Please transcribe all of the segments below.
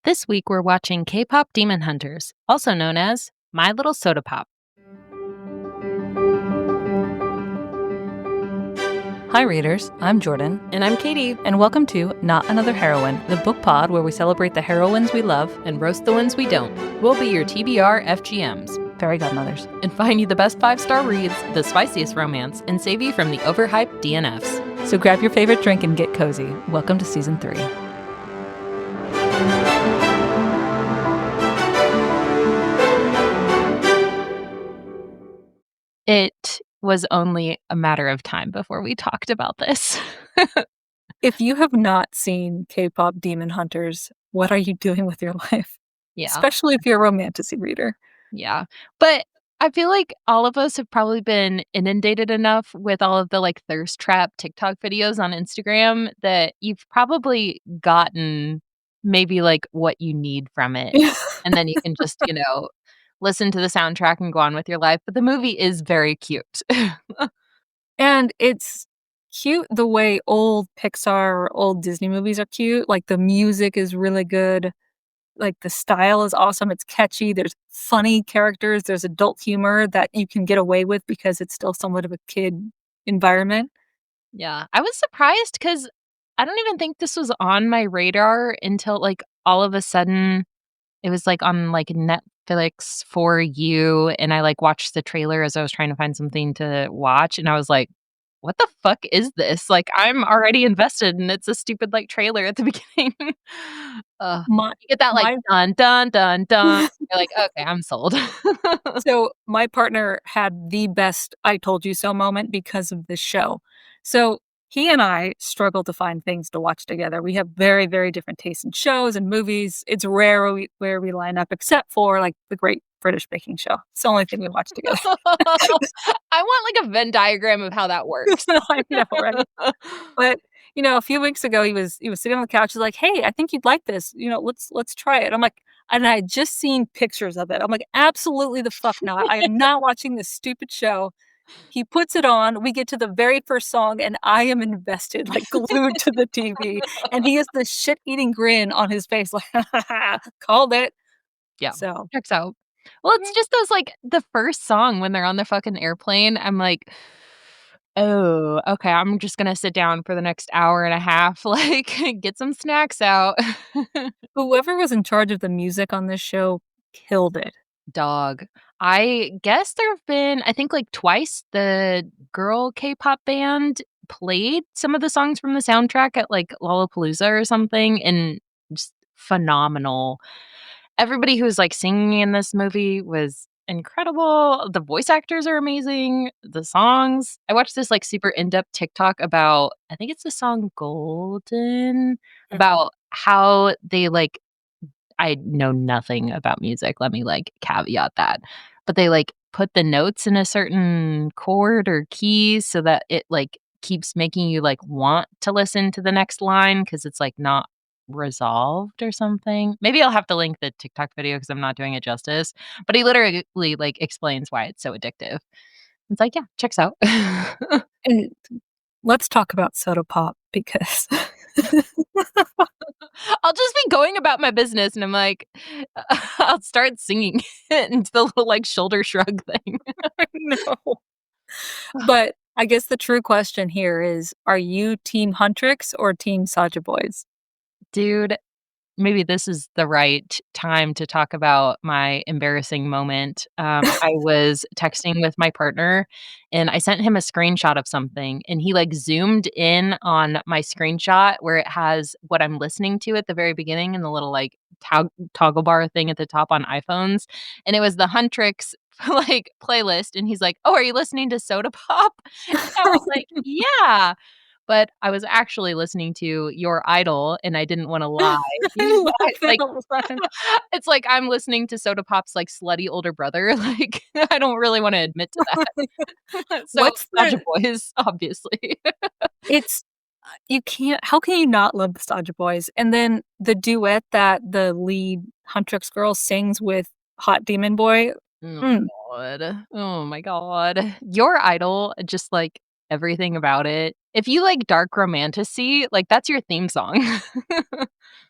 This week we're watching K-pop Demon Hunters, also known as My Little Soda Pop. Hi readers, I'm Jordan. And I'm Katie. And welcome to Not Another Heroine, the book pod where we celebrate the heroines we love and roast the ones we don't. We'll be your TBR FGMs. Fairy godmothers. And find you the best 5-star reads, the spiciest romance, and save you from the overhyped DNFs. So grab your favorite drink and get cozy. Welcome to Season 3. It was only a matter of time before we talked about this. If you have not seen K-pop Demon Hunters, what are you doing with your life? Yeah. Especially if you're a Romantasy reader. Yeah. But I feel like all of us have probably been inundated enough with all of the thirst trap TikTok videos on Instagram that you've probably gotten maybe what you need from it. And then you can just, listen to the soundtrack and go on with your life. But the movie is very cute. And it's cute the way old Pixar or old Disney movies are cute. The music is really good. The style is awesome. It's catchy. There's funny characters. There's adult humor that you can get away with because it's still somewhat of a kid environment. Yeah. I was surprised because I don't even think this was on my radar until all of a sudden it was on Netflix for you, and I watched the trailer as I was trying to find something to watch, and I was like, "What the fuck is this?" I'm already invested, and it's a stupid trailer at the beginning. You get that dun dun dun dun. You're like, "Okay, I'm sold." So my partner had the best "I told you so" moment because of this show. So he and I struggle to find things to watch together. We have very, very different tastes in shows and movies. It's rare where we line up, except for the Great British Baking Show. It's the only thing we watch together. I want a Venn diagram of how that works. I know, right? But a few weeks ago, he was sitting on the couch. He's like, "Hey, I think you'd like this. Let's try it." I'm like, and I had just seen pictures of it. I'm like, "Absolutely the fuck not! I am not watching this stupid show." He puts it on. We get to the very first song, and I am invested, glued to the TV. And he has this shit-eating grin on his face, called it. Yeah, so checks out. Well, it's just those the first song when they're on the fucking airplane. I'm like, oh, okay, I'm just gonna sit down for the next hour and a half, get some snacks out. Whoever was in charge of the music on this show killed it. Dog. I guess there have been, I think twice the girl K-pop band played some of the songs from the soundtrack at Lollapalooza or something, and just phenomenal. Everybody who was singing in this movie was incredible. The voice actors are amazing. The songs. I watched this super in-depth TikTok about, I think it's the song Golden, about how they I know nothing about music. Let me caveat that. But they put the notes in a certain chord or key so that it keeps making you want to listen to the next line because it's not resolved or something. Maybe I'll have to link the TikTok video because I'm not doing it justice. But he literally explains why it's so addictive. It's yeah, checks out. And let's talk about soda pop because I'll just be going about my business and I'm I'll start singing it into the little shoulder shrug thing. No. But I guess the true question here is, are you Team Huntrix or Team Saja Boys? Dude, maybe this is the right time to talk about my embarrassing moment. I was texting with my partner, and I sent him a screenshot of something, and he zoomed in on my screenshot where it has what I'm listening to at the very beginning and the little toggle bar thing at the top on iPhones, and it was the Huntrix playlist, and he's like, "Oh, are you listening to Soda Pop?" And I was like, "Yeah." But I was actually listening to Your Idol, and I didn't wanna lie. It's I'm listening to Soda Pop's, slutty older brother, I don't really wanna admit to that. So, What's Saja Boys, obviously. It's you can't how can you not love the Saja Boys? And then the duet that the lead Huntrix girl sings with Hot Demon Boy. God. Oh my god. Your Idol, just, everything about it. If you like dark romantasy, that's your theme song.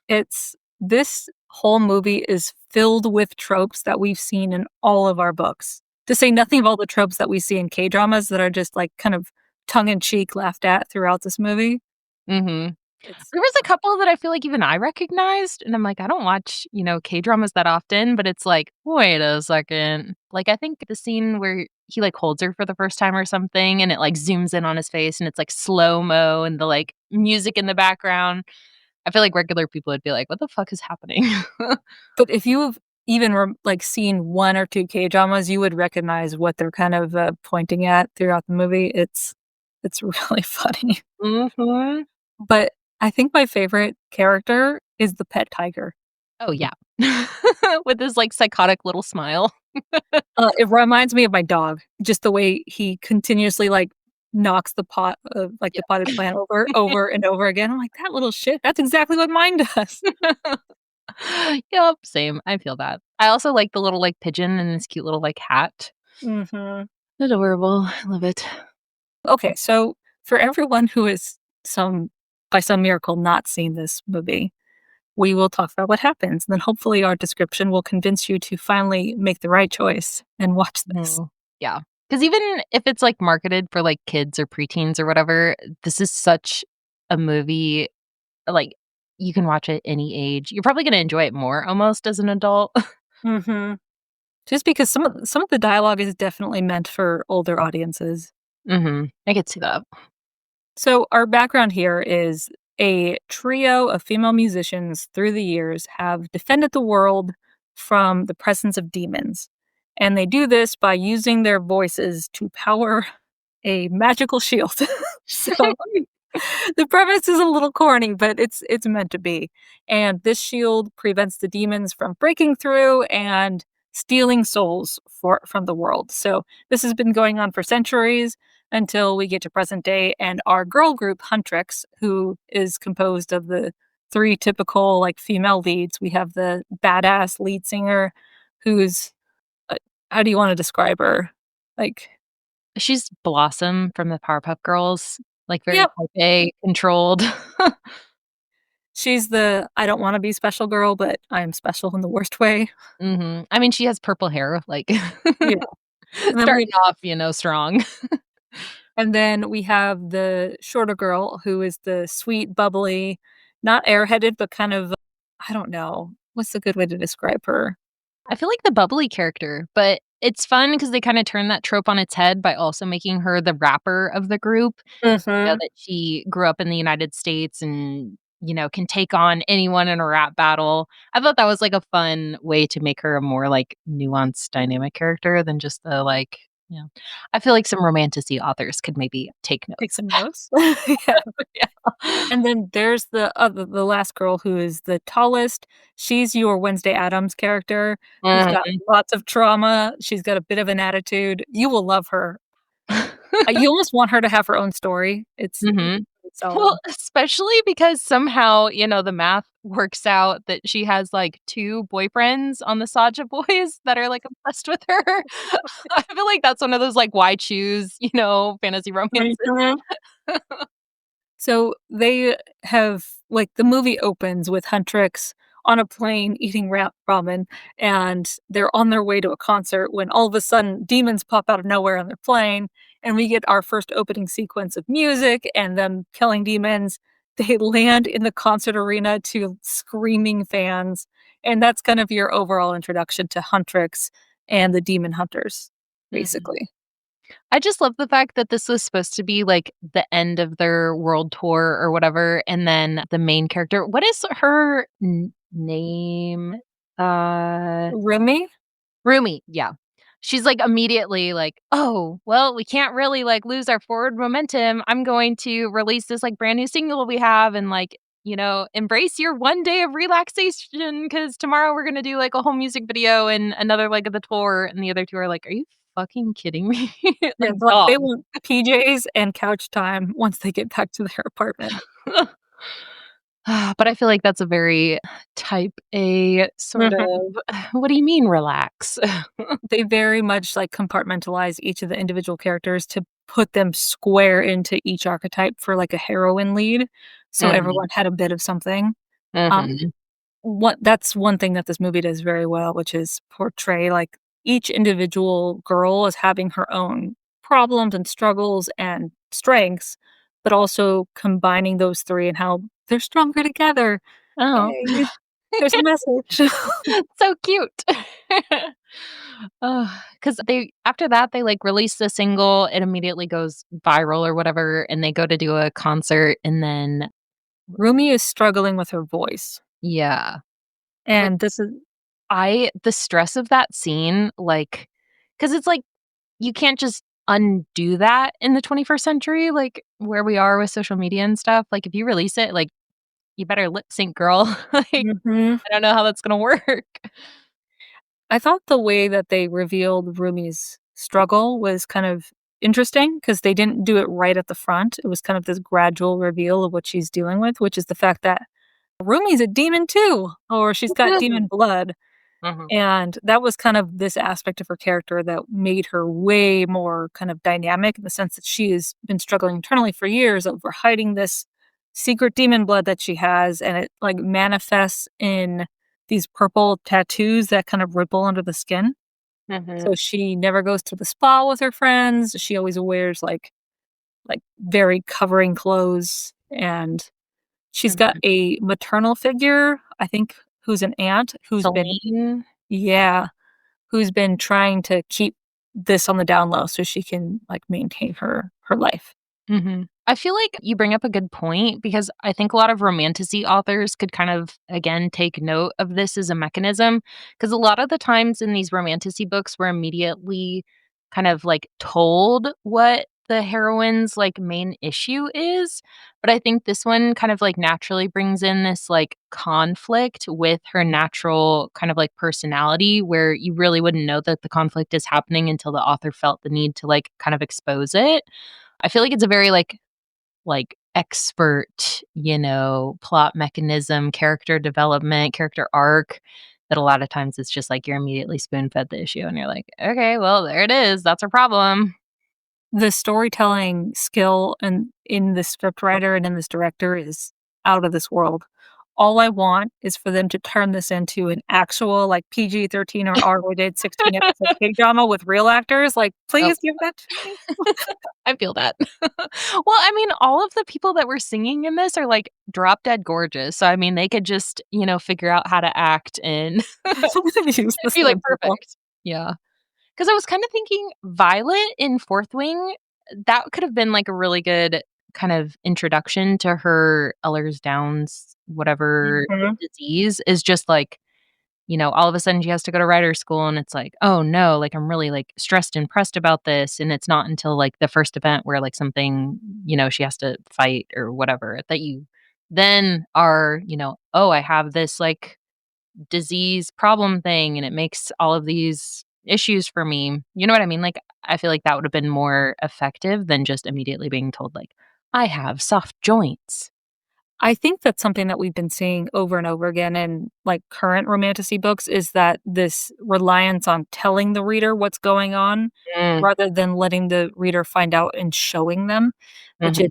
It's this whole movie is filled with tropes that we've seen in all of our books. To say nothing of all the tropes that we see in K-dramas that are just, like, kind of tongue in cheek laughed at throughout this movie. Mhm. It's There was a couple that I feel like even I recognized, and I'm like, I don't watch, K-dramas that often, but it's like, "Wait a second." Like, I think the scene where he, like, holds her for the first time or something, and it, like, zooms in on his face, and it's, like, slow-mo and the, like, music in the background. I feel like regular people would be like, "What the fuck is happening?" but if you've even like, seen 1 or 2 K-dramas, you would recognize what they're kind of, pointing at throughout the movie. It's really funny. Mhm. But I think my favorite character is the pet tiger. Oh, yeah. With his, like, psychotic little smile. It reminds me of my dog, just the way he continuously, like, knocks the pot of like, the potted plant over and over again. I'm like, "That little shit, that's exactly what mine does." Yep, same, I feel that. I also like the little, like, pigeon and his cute little, like, hat. Mhm. Adorable, I love it. Okay, so for everyone who is some by some miracle not seen this movie, we will talk about what happens, and then hopefully our description will convince you to finally make the right choice and watch this. Mhm. Yeah, because even if it's, like, marketed for, like, kids or preteens or whatever, this is such a movie, like, you can watch it any age. You're probably gonna enjoy it more almost as an adult. Mhm. Just because some of the dialogue is definitely meant for older audiences. Mhm, I could see that. So, our background here is a trio of female musicians through the years have defended the world from the presence of demons. And they do this by using their voices to power a magical shield. So, the premise is a little corny, but it's meant to be. And this shield prevents the demons from breaking through and stealing souls from the world. So this has been going on for centuries until we get to present day and our girl group Huntrix, who is composed of the three typical like female leads. We have the badass lead singer who's uh, how do you want to describe her? Like She's Blossom from the Powerpuff Girls, like, very yep, type A, controlled. she's the I don't wanna be special girl, but I am special in the worst way. Mhm. I mean, she has purple hair, like, Yeah, and then we starting off, strong. and then we have the shorter girl who is the sweet, bubbly, not airheaded, but kind of I don't know, what's a good way to describe her? I feel like the bubbly character, but it's fun because they kinda turn that trope on its head by also making her the rapper of the group. Mhm. That she grew up in the United States and, can take on anyone in a rap battle. I thought that was, like, a fun way to make her a more, like, nuanced, dynamic character than just the, like, I feel like some Romantasy authors could maybe take Take notes. some notes. Yeah. Yeah. And then there's the last girl who is the tallest. She's your Wednesday Addams character who's got Mhm. lots of trauma. She's got a bit of an attitude. You will love her. You almost want her to have her own story. It's Mhm. solid. Well, especially because somehow, the math works out that she has, like, 2 boyfriends on the Saja Boys that are, like, obsessed with her. I feel like that's one of those, like, why choose, fantasy romances. Mhm. So they have like the movie opens with Huntrix on a plane eating ramen, and they're on their way to a concert when all of a sudden demons pop out of nowhere on their plane, and we get our first opening sequence of music and them killing demons. They land in the concert arena to screaming fans, and that's kind of your overall introduction to Huntrix and the demon hunters, Mhm. basically. I just love the fact that this was supposed to be, like, the end of their world tour or whatever, and then the main character what is her n name? Uh Rumi? Rumi, yeah. She's, like, immediately like, "Oh, well, we can't really, like, lose our forward momentum. I'm going to release this, like, brand new single we have and, like, embrace your one day of relaxation because tomorrow we're gonna do, like, a whole music video and another leg of the tour." And the other 2 are like, "Are you fucking kidding me?" Yeah, Like, like, dog. they want PJs and couch time once they get back to their apartment. But I feel like that's a very type A sort Mhm. of, "What do you mean relax?" They very much, like, compartmentalize each of the individual characters to put them square into each archetype for, like, a heroine lead, so Mhm, everyone had a bit of something. Um, mhm. what that's one thing that this movie does very well, which is portray, like, each individual girl as having her own problems and struggles and strengths, but also combining those 3 and how they're stronger together. Oh, Yay. There's a message. so cute. Because they after that, they, like, release the single, it immediately goes viral or whatever, and they go to do a concert, and then Rumi is struggling with her voice, yeah. Which and this is I the stress of that scene, like, because it's like, you can't just undo that in the 21st century, like, where we are with social media and stuff, like, if you release it, like, you better lip sync, girl, like, Mhm. I don't know how that's gonna work. I thought the way that they revealed Rumi's struggle was kind of interesting because they didn't do it right at the front. It was kind of this gradual reveal of what she's dealing with, which is the fact that Rumi's a demon too, or she's got demon blood. Mhm, And that was kind of this aspect of her character that made her way more kind of dynamic in the sense that she has been struggling internally for years over hiding this secret demon blood that she has, and it like manifests in these purple tattoos that kind of ripple under the skin. mhm, So she never goes to the spa with her friends. She always wears like very covering clothes, and she's got mhm. a maternal figure, I think, who's an aunt who's been Celine? yeah, who's been trying to keep this on the down low so she can, like, maintain her life. Mhm. I feel like you bring up a good point because I think a lot of romantasy authors could kind of, again, take note of this as a mechanism. Because a lot of the times in these romantasy books, we're immediately kind of, like, told what the heroine's, like, main issue is, but I think this one kind of, like, naturally brings in this, like, conflict with her natural kind of, like, personality where you really wouldn't know that the conflict is happening until the author felt the need to, like, kind of expose it. I feel like it's a very, like, expert, plot mechanism, character development, character arc that a lot of times it's just like you're immediately spoon-fed the issue and you're like, "Okay, well, there it is. That's our problem." The storytelling skill and in the script writer and in this director is out of this world. All I want is for them to turn this into an actual, like, PG-13 or R-rated 16-episode K-drama with real actors, like, Oh, please give that to me. I feel that. Well, I mean, all of the people that were singing in this are, like, drop dead gorgeous, so, I mean, they could just, figure out how to act and Use the it'd be, like, same people. perfect. Yeah. 'Cause I was kinda thinking Violet in Fourth Wing, that could have been, like, a really good kind of introduction to her Ehlers-Danlos whatever Mhm. disease is just, like, all of a sudden she has to go to writer school and it's like, "Oh, no, like, I'm really, like, stressed and pressed about this," and it's not until, like, the first event where, like, something, she has to fight or whatever that you then are, "Oh, I have this, like, disease problem thing and it makes all of these issues for me." You know what I mean? Like, I feel like that would have been more effective than just immediately being told, like, "I have soft joints." I think that's something that we've been seeing over and over again in, like, current romantasy books is that this reliance on telling the reader what's going on Mm, rather than letting the reader find out and showing them, which mhm, is,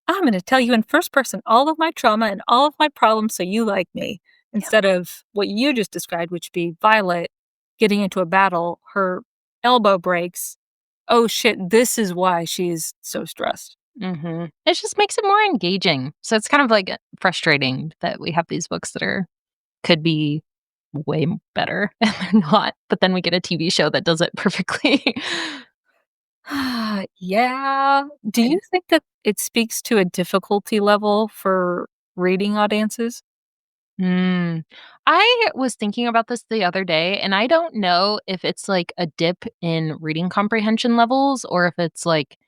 "I'm gonna tell you in first person all of my trauma and all of my problems so you like me," yeah, instead of what you just described, which would be Violet getting into a battle, her elbow breaks. "Oh, shit, this is why she's so stressed." mhm. It just makes it more engaging. So it's kind of, like, frustrating that we have these books that are could be way better and they're not, but then we get a TV show that does it perfectly. Yeah. Do you think that it speaks to a difficulty level for reading audiences? Mm. I was thinking about this the other day, and I don't know if it's like a dip in reading comprehension levels or if it's like,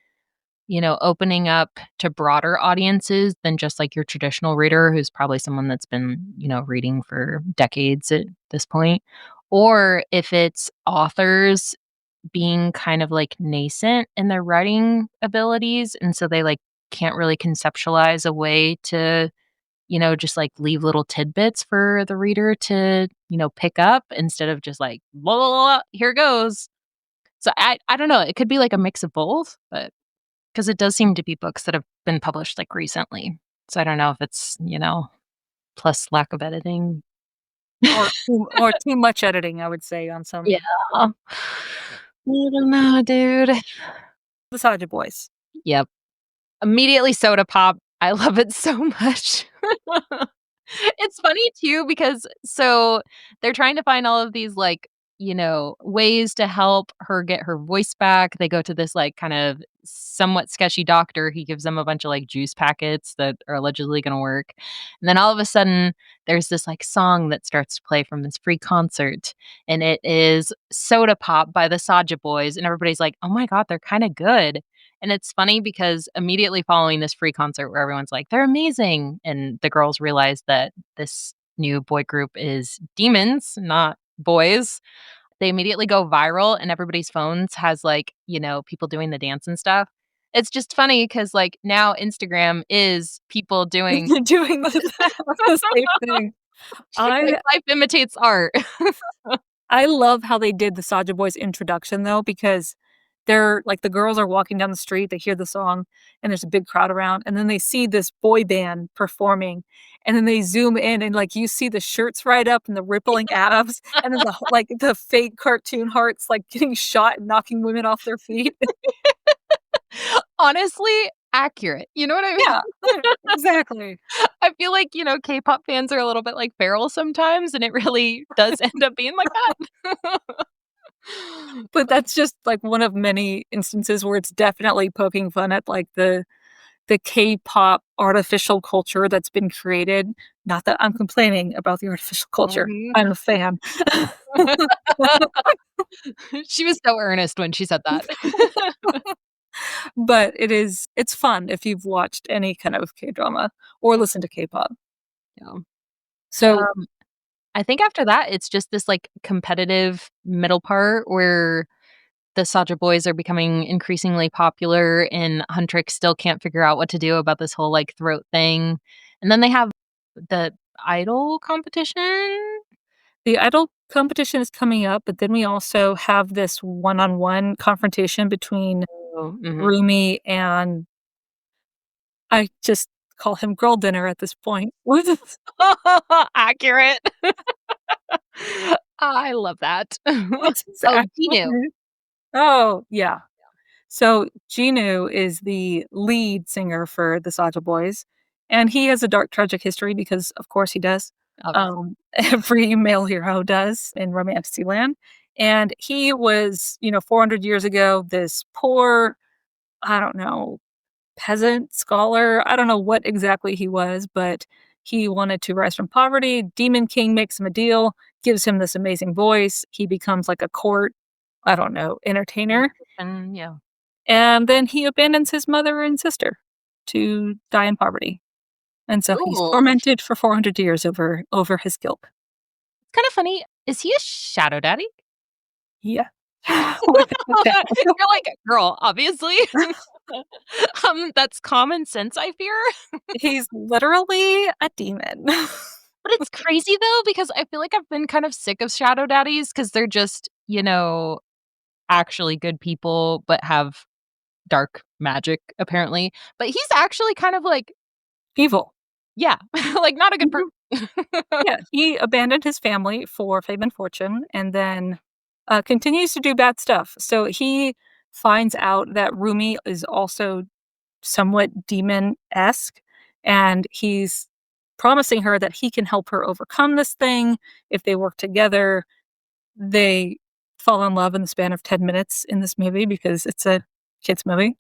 opening up to broader audiences than just like your traditional reader who's probably someone that's been, reading for decades at this point, or if it's authors being kind of like nascent in their writing abilities. And so they like can't really conceptualize a way to just, like, leave little tidbits for the reader to, pick up instead of just like, "Blah, blah, blah, blah, here goes." So I don't know, it could be like a mix of both, but because it does seem to be books that have been published, like, recently. So I don't know if it's, plus lack of editing. or too much editing, I would say, on Yeah. some I don't know, dude. Massager boys. Yep. Immediately soda pop. I love it so much. It's funny too because they're trying to find all of these, like, ways to help her get her voice back. They go to this, like, kind of somewhat sketchy doctor. He gives them a bunch of, like, juice packets that are allegedly gonna work. And then all of a sudden, there's this, like, song that starts to play from this free concert, and it is Soda Pop by the Saja Boys, and everybody's like, "Oh my god, they're kinda good." And it's funny because immediately following this free concert where everyone's like, "They're amazing," and the girls realize that this new boy group is demons, not boys. They immediately go viral and everybody's phones has, like, people doing the dance and stuff. It's just funny because, like, now Instagram is people doing Doing the same thing. like, I life imitates art. I love how they did the Soulja Boy's introduction though, because they're like, the girls are walking down the street, they hear the song, and there's a big crowd around, and then they see this boy band performing, and then they zoom in and, like, you see the shirts right up and the rippling abs, and then the fake cartoon hearts, like, getting shot and knocking women off their feet. Honestly, accurate. You know what I mean? Yeah, exactly. I feel like, K-pop fans are a little bit like feral sometimes, and it really does end up being like that. But that's just, like, one of many instances where it's definitely poking fun at, like, the K-pop artificial culture that's been created. Not that I'm complaining about the artificial culture. Mhm. I'm a fan. She was so earnest when she said that. But it's fun if you've watched any kind of K-drama or listened to K-pop. Yeah. So, Um, I think after that, it's just this, like, competitive middle part where the Saja Boys are becoming increasingly popular, and Huntrix still can't figure out what to do about this whole, like, throat thing. And then they have the idol competition? the idol competition is coming up, but then we also have this one-on-one confrontation between Oh, mhm. Rumi and I just call him Girl Dinner at this point. Accurate. I love that. What's his Oh, actual Genu. name? Oh, yeah. So Genu is the lead singer for the Saja Boys, and he has a dark, tragic history because, of course, he does. Obviously. Every male hero does in Romantasy land, and he was, 400 years ago, this poor, I don't know, peasant scholar. I don't know what exactly he was, but he wanted to rise from poverty. Demon King makes him a deal, gives him this amazing voice. He becomes like a court, I don't know, entertainer And yeah. and then he abandons his mother and sister to die in poverty, and so he's Ooh. tormented for 400 years over his guilt. It's kinda funny. Is he a shadow daddy? Yeah. Without a doubt. You're like, "Girl, obviously." That's common sense, I fear. He's literally a demon. But it's crazy though, because I feel like I've been kind of sick of shadow daddies because 'cause they're just, actually good people, but have dark magic, apparently. But he's actually kind of like Evil. yeah, like, not a good Mhm. person. Yeah, he abandoned his family for fame and fortune and then, continues to do bad stuff. So he finds out that Rumi is also somewhat demon-esque, and he's promising her that he can help her overcome this thing. If they work together, they fall in love in the span of 10 minutes in this movie because it's a kids movie.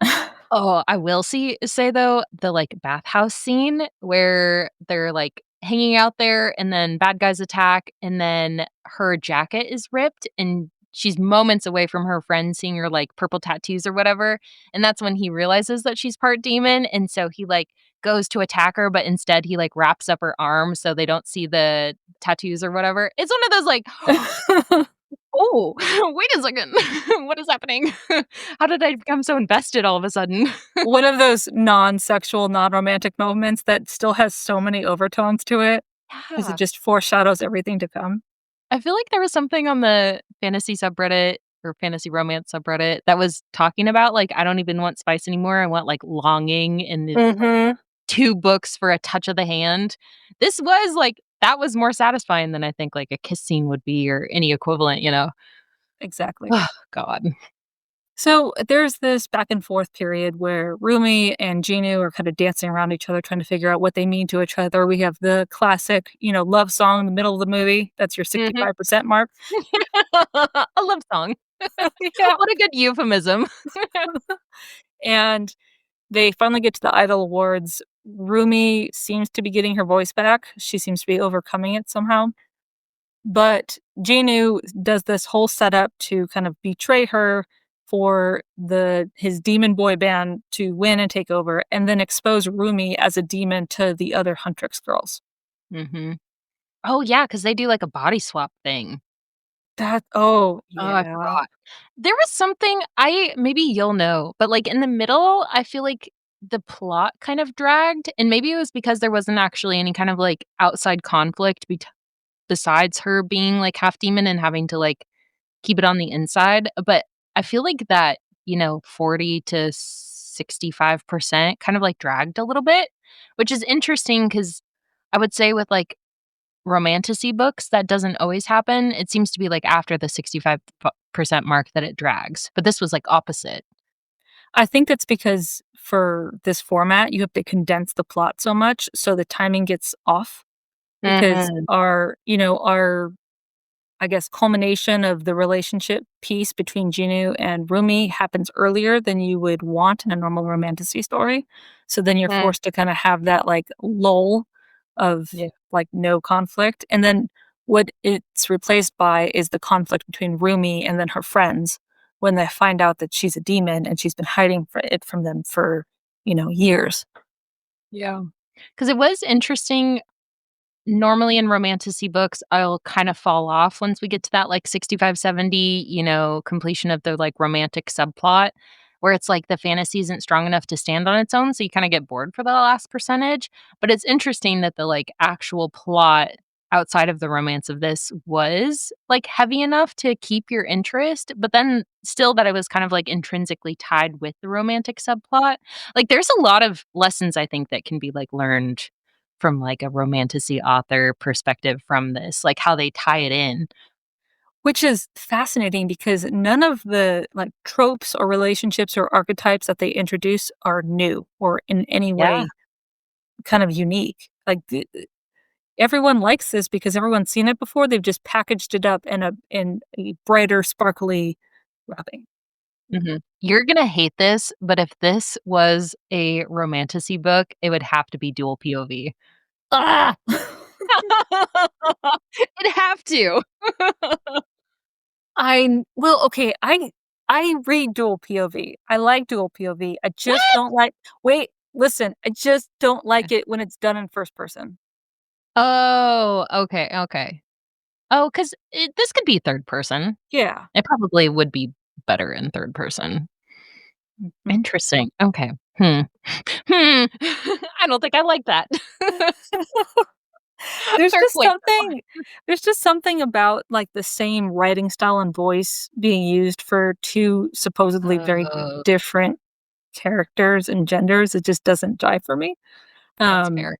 Oh, I will say though, the, like, bathhouse scene where they're, like, hanging out there and then bad guys attack and then her jacket is ripped and she's moments away from her friend seeing her, like, purple tattoos or whatever, and that's when he realizes that she's part demon, and so he, like, goes to attack her, but instead he, like, wraps up her arm so they don't see the tattoos or whatever. It's one of those, like, "Oh, wait a second. What is happening? How did I become so invested all of a sudden?" One of those non-sexual, non-romantic moments that still has so many overtones to it, because it Yeah. just foreshadows everything to come. I feel like there was something on the fantasy subreddit or fantasy romance subreddit that was talking about, like, "I don't even want spice anymore, I want, like, longing, and it's, like, Mhm. 2 books for a touch of the hand." This was, like that was more satisfying than I think, like, a kiss scene would be or any equivalent, you know? Exactly. Oh God. So there's this back and forth period where Rumi and Genu are kind of dancing around each other, trying to figure out what they mean to each other. We have the classic, love song in the middle of the movie. That's your Mhm. 65% mark. A love song. Yeah. What a good euphemism. And they finally get to the Idol Awards. Rumi seems to be getting her voice back. She seems to be overcoming it somehow. But Janu does this whole setup to kind of betray her for his demon boy band to win and take over, and then expose Rumi as a demon to the other Huntrix girls. Mhm. Oh, yeah, because they do, like, a body swap thing. Oh, Oh, I yeah. forgot. There was something maybe you'll know, but, like, in the middle, I feel like the plot kind of dragged, and maybe it was because there wasn't actually any kind of, like, outside conflict besides her being, like, half demon and having to, like, keep it on the inside, but I feel like that, 40 to 65% kind of, like, dragged a little bit, which is interesting because I would say with, like, Romantasy books, that doesn't always happen. It seems to be, like, after the 65% mark that it drags, but this was, like, opposite. I think that's because for this format, you have to condense the plot so much, so the timing gets off because Mhm. our I guess, culmination of the relationship piece between Ginu and Rumi happens earlier than you would want in a normal romantasy story. So then you're Mm. forced to kinda have that, like, lull of, Yeah. like, no conflict, and then what it's replaced by is the conflict between Rumi and then her friends when they find out that she's a demon and she's been hiding from them for, years. Yeah. Because it was interesting. Normally in romantasy books, I'll kind of fall off once we get to that, like, 65, 70, completion of the, like, romantic subplot, where it's like the fantasy isn't strong enough to stand on its own, so you kinda get bored for the last percentage, but it's interesting that the, like, actual plot outside of the romance of this was, like, heavy enough to keep your interest, but then still that it was kind of, like, intrinsically tied with the romantic subplot. Like, there's a lot of lessons I think that can be, like, learned from, like, a Romantasy author perspective from this, like, how they tie it in. Which is fascinating because none of the, like, tropes or relationships or archetypes that they introduce are new or in any Yeah. way kind of unique. Like, everyone likes this because everyone's seen it before, they've just packaged it up in a brighter, sparkly wrapping. Mhm. You're gonna hate this, but if this was a Romantasy book, it would have to be dual POV. Ah! It'd have to. Well, okay, I read dual POV. I like dual POV. I just What? don't like wait, listen, I just don't like it when it's done in first person. Oh, okay, okay. Oh, 'cause this could be third person. Yeah. It probably would be better in third person. Mhm. Interesting, okay. Hmm. Hmm. I don't think I like that. There's Fair just point, something there's just something about, like, the same writing style and voice being used for 2 supposedly very Oh, different characters and genders, it just doesn't jive for me. that's Um, fair.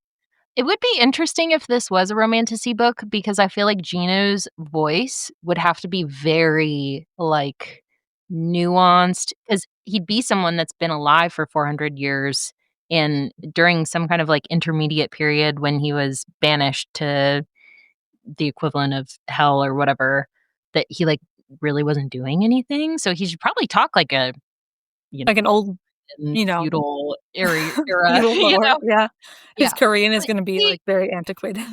It would be interesting if this was a Romantasy book because I feel like Gino's voice would have to be very, like, nuanced because 'cause he'd be someone that's been alive for 400 years and during some kind of, like, intermediate period when he was banished to the equivalent of hell or whatever, that he, like, really wasn't doing anything, so he should probably talk like a, you know, like an old, in you know, feudal era, feudal lore, yeah. His Yeah. Korean is But gonna be, see, like, very antiquated.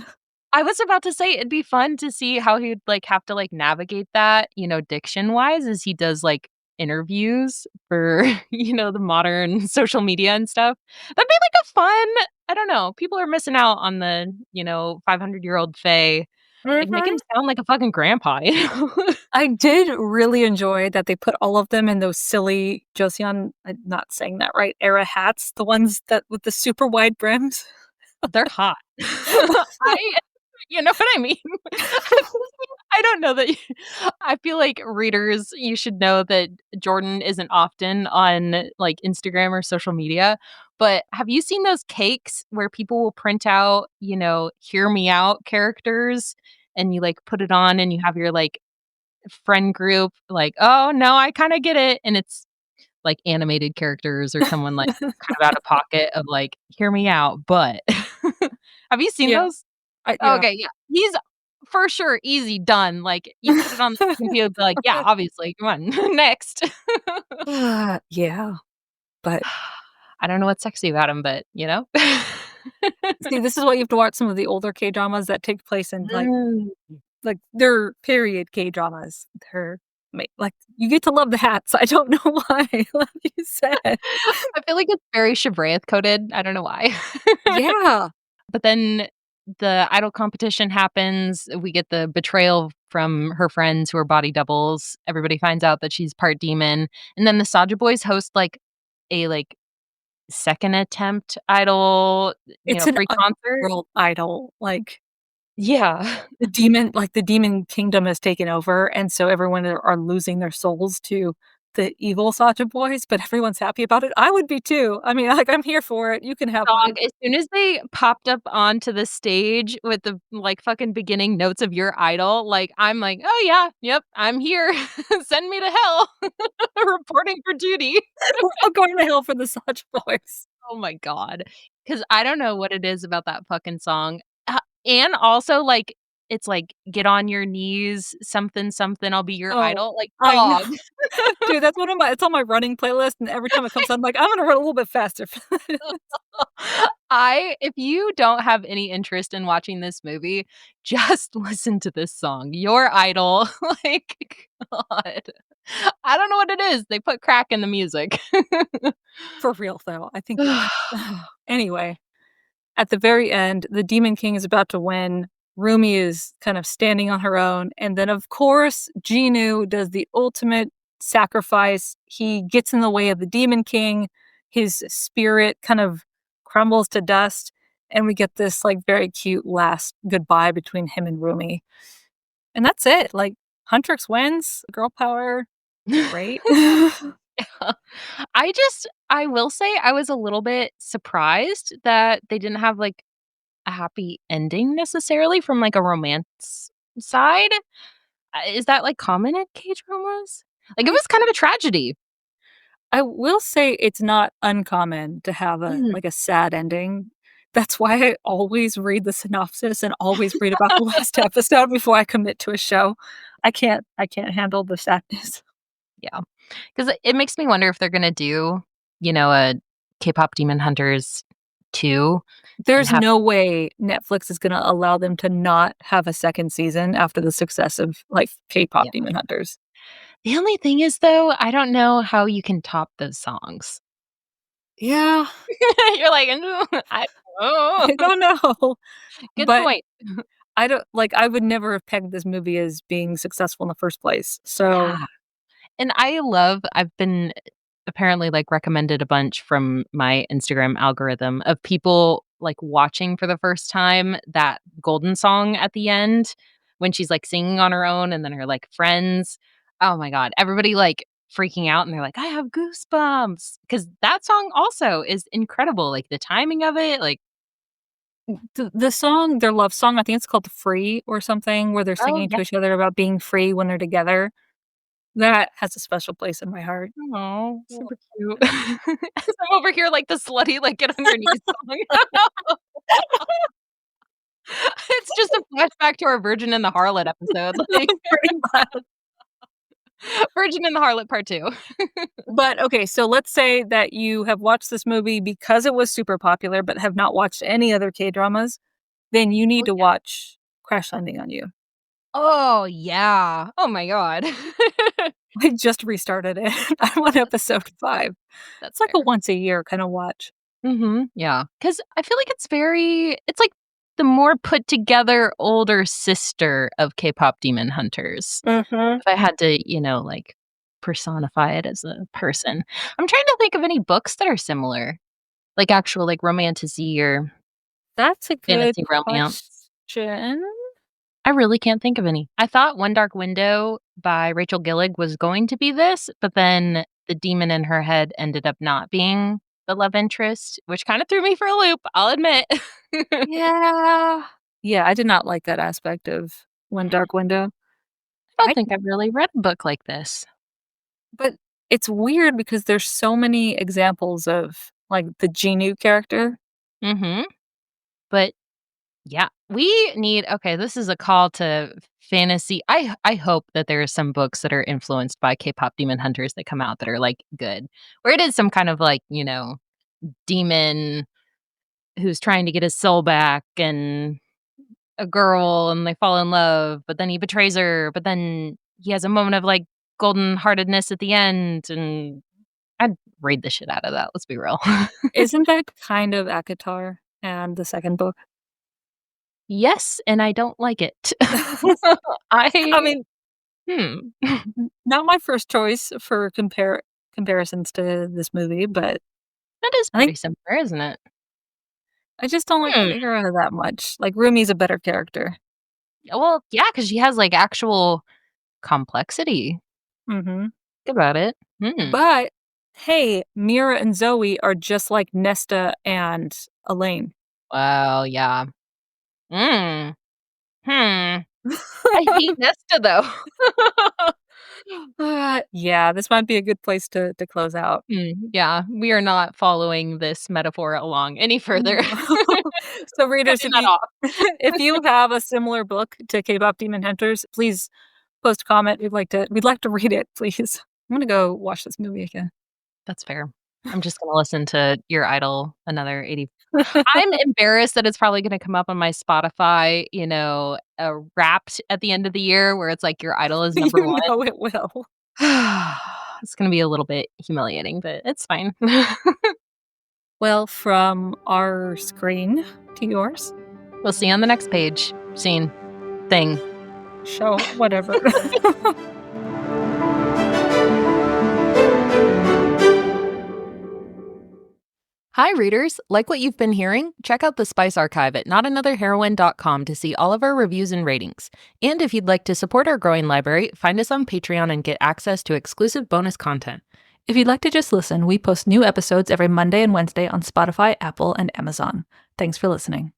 I was about to say it'd be fun to see how he'd, like, have to, like, navigate that, diction-wise as he does, like, interviews for, the modern social media and stuff. That'd be, like, a fun I don't know, people are missing out on the, 500-year-old Fae, like, make him Mhm. sound like a fucking grandpa, you know? I did really enjoy that they put all of them in those silly Joseon I'm not saying that right, era hats, the ones that with the super wide brims. They're hot. I You know what I mean? I don't know that I feel like readers, you should know that Jordan isn't often on, like, Instagram or social media, but have you seen those cakes where people will print out, "Hear me out" characters, and you, like, put it on and you have your, like, friend group, like, "Oh, no, I kinda get it," and it's, like, animated characters or someone, like, kind of out of pocket of, like, "Hear me out, but" Have you seen Yeah. those? Yeah. Okay, yeah. He's for sure easy, done, like, you put it on the computer, be like, "Yeah, obviously, come on, next." Yeah, but I don't know what's sexy about him, but, you know? see, this is why you have to watch some of the older K-dramas that take place in, Mm. they're period K-dramas. They're like, you get to love the hats. I don't know why, like you said. I feel like it's very Shabraith coded, I don't know why. Yeah. But then the idol competition happens, we get the betrayal from her friends who are body doubles, everybody finds out that she's part demon, and then the Saja Boys host, like, a, like, second attempt idol, It's an free concert. underworld idol, like, Yeah. the demon kingdom has taken over, and so everyone are losing their souls to the evil Sacha boys, but everyone's happy about it. I would be too. I mean, like, I'm here for it. You can have Dog, mine. as soon as they popped up onto the stage with the, like, fucking beginning notes of "Your Idol," like, I'm like, "Oh, yeah, yep, I'm here. Send me to hell. Reporting for duty." We're all going to hell for the Sacha boys. Oh my god, because I don't know what it is about that fucking song, and also, like, it's like, "Get on your knees, something, something, I'll be your Oh, idol," like, I know. dog. Dude, that's one of my it's on my running playlist, and every time it comes on, I'm like, "I'm gonna run a little bit faster for this." I if you don't have any interest in watching this movie, just listen to this song, Your Idol, like, God. I don't know what it is, they put crack in the music. For real, though, I think it's anyway. At the very end, the Demon King is about to win. Rumi is kind of standing on her own, and then, of course, Genu does the ultimate sacrifice. He gets in the way of the Demon King. His spirit kind of crumbles to dust, and we get this, like, very cute last goodbye between him and Rumi. And that's it. Like, Huntrix wins, girl power, great. Yeah. I will say I was a little bit surprised that they didn't have, like, a happy ending necessarily from, like, a romance side. Is that, like, common in K-dramas? Like, it I was kind of a tragedy. I will say it's not uncommon to have Mm. a sad ending. That's why I always read the synopsis and always read about the last episode before I commit to a show. I can't handle the sadness. Yeah, because it makes me wonder if they're gonna do, a K-pop Demon Hunters 2 and There's have no way Netflix is gonna allow them to not have a second season after the success of, like, K-pop yeah. Demon Hunters. The only thing is, though, I don't know how you can top those songs. Yeah, You're like, I don't I know." don't know, Good but point. I don't like, I would never have pegged this movie as being successful in the first place, so Yeah, and I've been apparently, like, recommended a bunch from my Instagram algorithm of people, like, watching for the first time that golden song at the end when she's, like, singing on her own and then her, like, friends. Oh my god, everybody, like, freaking out, and they're like, "I have goosebumps because that song also is incredible, like, the timing of it, like the song, their love song, I think it's called "Free" or something, where they're oh, singing yeah. to each other about being free when they're together. That has a special place in my heart. Aw, super cute. As I'm over here like the slutty, like, get on your knees song. It's just a flashback to our Virgin and the Harlot episode, like, Pretty much. Virgin and the Harlot part 2. But, okay, so let's say that you have watched this movie because it was super popular, but have not watched any other K-dramas, then you need Oh, to yeah. watch Crash Landing on You. Oh, yeah. Oh my god. I just restarted it. I'm on episode 5. That's It's like a fair. once a year kinda watch. Mhm, yeah, 'cause I feel like it's like the more put together older sister of K-pop Demon Hunters. Mhm. If I had to, like, personify it as a person. I'm trying to think of any books that are similar, like actual, like, romantasy or That's a good fantasy romance. question. I really can't think of any. I thought One Dark Window by Rachel Gillig was going to be this, but then the demon in her head ended up not being the love interest, which kinda threw me for a loop, I'll admit. Yeah. Yeah, I did not like that aspect of One I Dark Window. don't I think I've really read a book like this. But it's weird because there's so many examples of, like, the Genu character. Mhm. But yeah, we need okay, this is a call to fantasy. I hope that there are some books that are influenced by K-pop demon hunters that come out that are, like, good. Where it is some kind of, like, demon who's trying to get his soul back and a girl and they fall in love, but then he betrays her, but then he has a moment of, like, golden-heartedness at the end, and I'd read the shit out of that, let's be real. Isn't that kind of ACOTAR and the 2nd book? Yes, and I don't like it. I I mean, hmm. not my first choice for comparisons to this movie, but That is I think pretty similar, isn't it? I just don't like Hmm. the era that much. Like, Rumi's a better character. Well, yeah, because she has, like, actual complexity. Mhm. Think about it. Hmm. But, hey, Mira and Zoe are just like Nesta and Elaine. Wow, yeah. Mm. Hmm. I hate Nesta, though. Yeah, this might be a good place to close out. Yeah, we are not following this metaphor along any further. No. So, readers, Cutting that off. if you have a similar book to K-pop Demon Hunters, please post a comment. We'd like to read it, please. I'm gonna go watch this movie again. That's fair. I'm just gonna listen to Your Idol another 80. I'm embarrassed that it's probably gonna come up on my Spotify, Wrapped at the end of the year where it's like Your Idol is number 1. You know it will. It's gonna be a little bit humiliating, but it's fine. Well, from our screen to yours, We'll see you on the next page. Scene. Thing. show, whatever. Hi, readers. Like what you've been hearing? Check out the Spice Archive at notanotherheroine.com to see all of our reviews and ratings. And if you'd like to support our growing library, find us on Patreon and get access to exclusive bonus content. If you'd like to just listen, we post new episodes every Monday and Wednesday on Spotify, Apple, and Amazon. Thanks for listening.